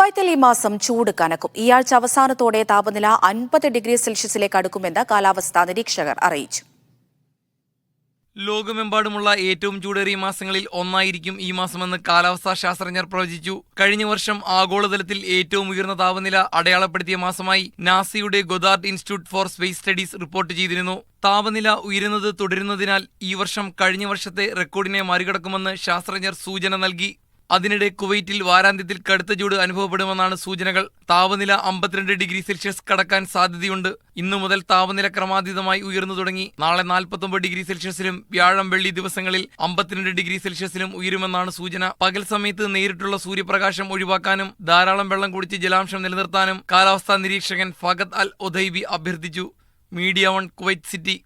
കുവൈത്തിൽ ഈ മാസം ചൂട് കനക്കും. ഈ ആഴ്ച അവസാനത്തോടെ താപനില 50 ഡിഗ്രി സെൽഷ്യസിലേക്ക് അടുക്കുമെന്ന് കാലാവസ്ഥാ നിരീക്ഷകർ അറിയിച്ചു. ലോകമെമ്പാടുമുള്ള ഏറ്റവും ചൂടേറിയ മാസങ്ങളിൽ ഒന്നായിരിക്കും ഈ മാസമെന്ന് കാലാവസ്ഥാ ശാസ്ത്രജ്ഞർ പ്രവചിച്ചു. കഴിഞ്ഞ വർഷം ആഗോളതലത്തിൽ ഏറ്റവും ഉയർന്ന താപനില അടയാളപ്പെടുത്തിയ മാസമായി നാസയുടെ Goddard institute four space studies report ചെയ്തിരുന്നു. താപനില ഉയരുന്നത് തുടരുന്നതിനാൽ ഈ വർഷം കഴിഞ്ഞ വർഷത്തെ റെക്കോർഡിനെ മറികടക്കുമെന്ന് ശാസ്ത്രജ്ഞർ സൂചന നൽകി. അതിനിടെ കുവൈറ്റിൽ വാരാന്ത്യത്തിൽ കടുത്ത ചൂട് അനുഭവപ്പെടുമെന്നാണ് സൂചനകൾ. താപനില 52 ഡിഗ്രി സെൽഷ്യസ് കടക്കാൻ സാധ്യതയുണ്ട്. ഇന്നു മുതൽ താപനില ക്രമാതീതമായി ഉയർന്നു തുടങ്ങി. നാളെ 49 ഡിഗ്രി സെൽഷ്യസിലും വ്യാഴം വെള്ളി ദിവസങ്ങളിൽ 52 ഡിഗ്രി സെൽഷ്യസിലും ഉയരുമെന്നാണ് സൂചന. പകൽ സമയത്ത് നേരിട്ടുള്ള സൂര്യപ്രകാശം ഒഴിവാക്കാനും ധാരാളം വെള്ളം കുടിച്ച് ജലാംശം നിലനിർത്താനും കാലാവസ്ഥാ നിരീക്ഷകൻ ഫഗദ് അൽ ഒദൈബി അഭ്യർത്ഥിച്ചു. Media 1 Kuwait city.